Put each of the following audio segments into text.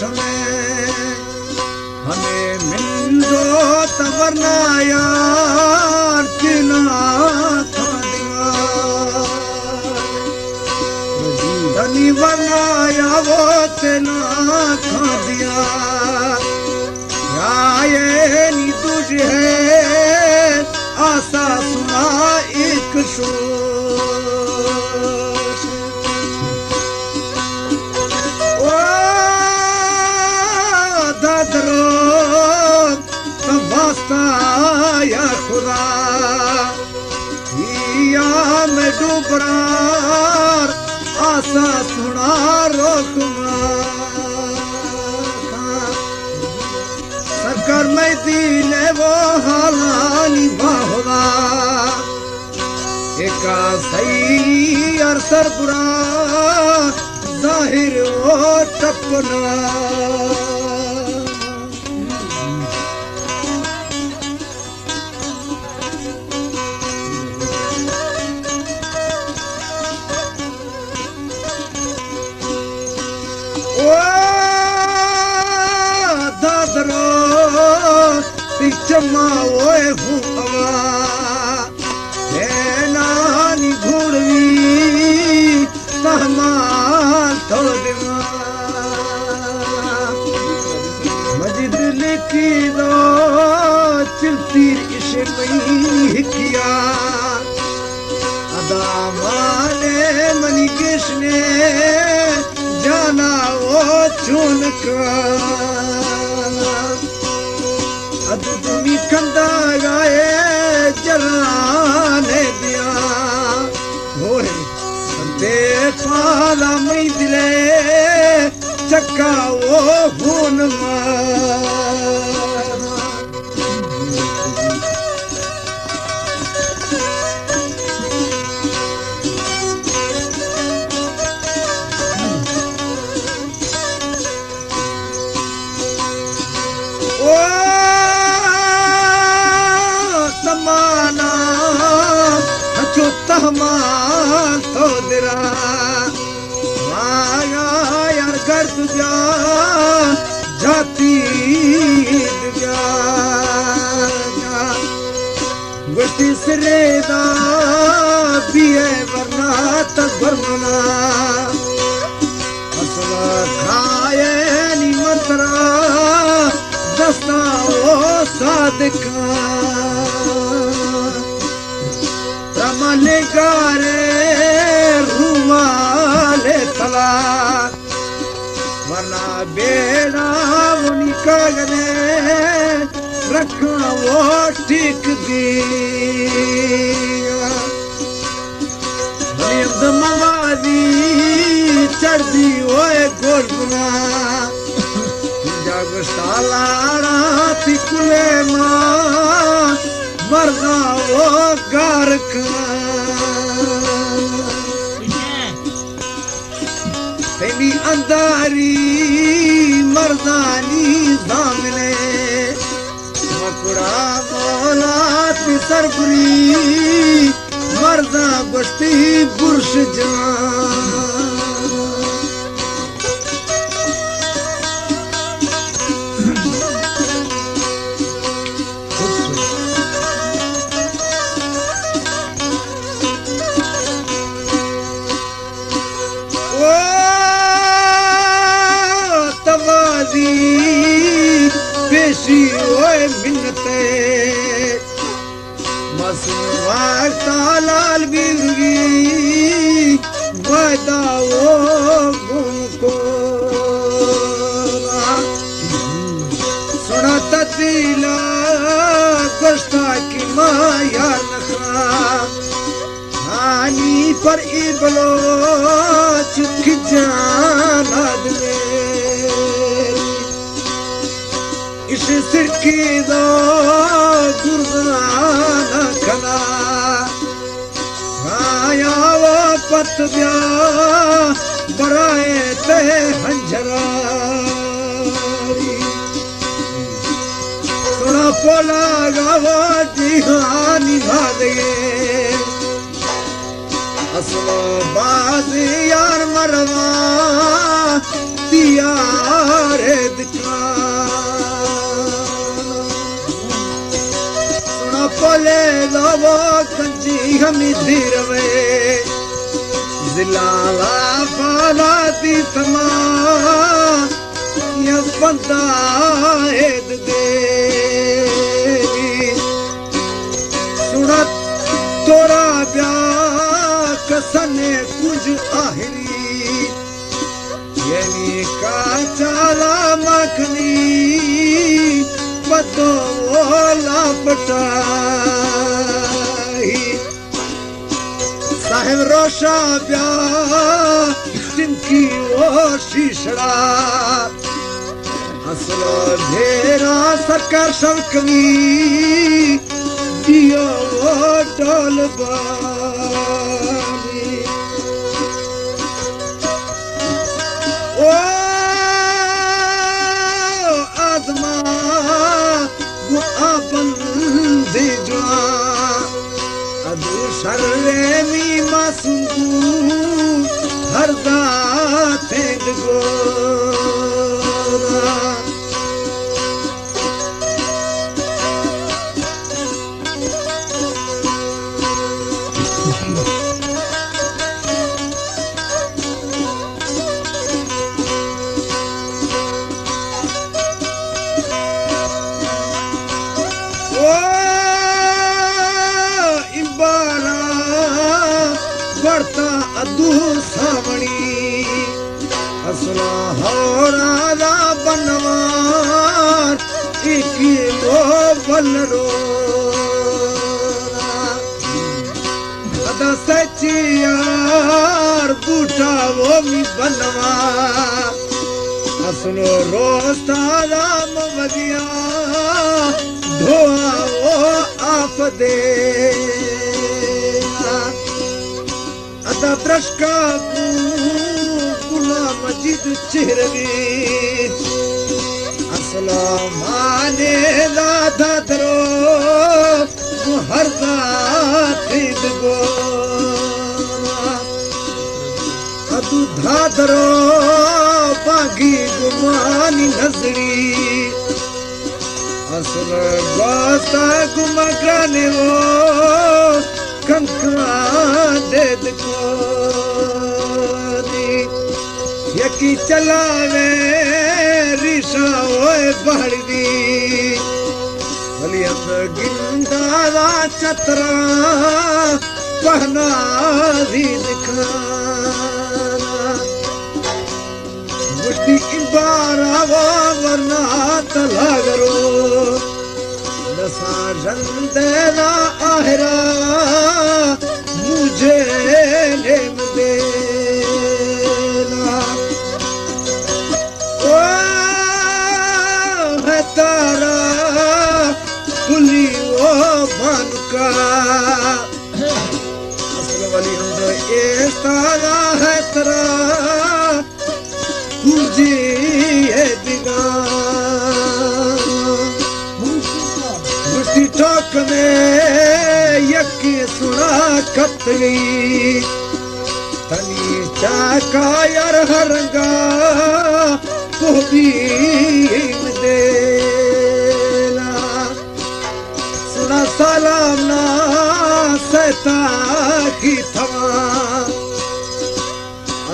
में हमें मिलो तवरना यार किना धनी बनाया वो तेना खा दिया ये नी तुझे आशा सुना एक शो ओ दादरो वास्ता या खुदा या मैं डूबरार आशा सुना रोकमा सरकार मैं दिले वो हालानी बाहुदा एका सही अरसर बुरा जाहिर वो टपना चमा ओए हुआ नानी घुड़वी सहमाल थोड़ा मजिद लिखी दो चलती इसे नहीं किया अदा माने मनी किसने जाना वो चुन का तुमी कंदा गाए जराने दिया होए दे पाला मई दिले चक्का वो हुन तहमान तो दिरा माया यार कर तुझा जाती दिया गुस्ती सिरेदा पिए वरना तक भरना असला खाए नी मंत्रा दस्ता ओ सादिका मलिकारे रुमाले तला वरना बेड़ा उनका गले रखना वो ठीक दी मवादी चढ़ दी ओए गोरबना जग सालारा तिकुले मां मरना वो गार तेरी अंधारी मर्दानी दामने मकुड़ा मौला ती सरबरी मर्दा बस्ती बुर्श जान पेशी ओए मिन्नते मसवार तालाल बिरगी वादा वो गुमको सुना तदिला गोश्ता की माया नखरा आनी पर इबलो चुक जाना दे इस सिरकी दो गुरदाना खला आया वो पत दिया बराए ते हंजरा सुना पोला गावा जिहानी भागे असलो बाज यार मरवा ती यारे दिखाना सुना पोले लोगो कंजी हमी धीरवे जिलाला पाला दी समा या बंदा हेद दे सुना तोरा ब्याह कसने कुछ आखिरी येनी का चाला मखनी पतो ओला पटाई साहेब रोशा ब्याह जिनकी वो शीशड़ा असलो ढेरा सरकार शौकवी दियो वो डोल बानी ओ आदमा वो आपन दे जुआ अदु शर्रे मी मासूंगू हर दाते गो बढ़ता अदू सावणी असला होरा बनवार एक लो बलरो अदा सच्ची यार बूटा वो मी बनवा असलो रोस्ता राम वदिया धोआ वो आप दे अदा प्रश्का गुला मजिद चेहरवी असला माने दादा दरो हर दाद गो अदु धादरो बागी गुमानी नजरी असल गोता गुमा कराने वो कंकरा देद को यकी चलावे रिशा ओए बहड़ी भली हम गिंदा चतरा पहना दी दिखाना मुश्ती इबारा वो वरना तलागरो दसा रंदेना आहरा मुझे नेम देना ओ है तारा पुली ओ बन का असल वाली हम तो ये तारा है तारा तुझे है दिगा टोक में यकी सुना कतरी तनी चाका यार हरंगा को भी देना सुना सलाम ना सता की थमा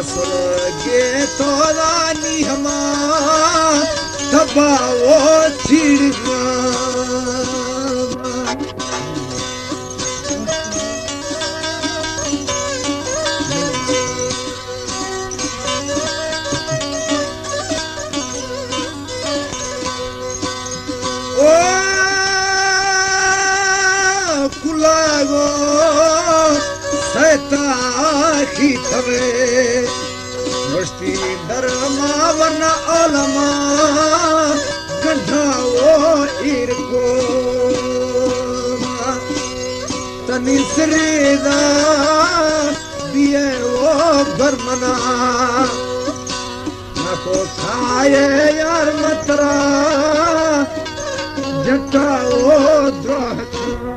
असल गे तो रानी हमा थबा वो चिड़गा कुलागो सैता की थवे मस्ती दरमा वरना ओलमा गंधा वो इरको तनी सरेदा दिए वो बरमना ना को खाए यार मतरा जटा वो द्रोह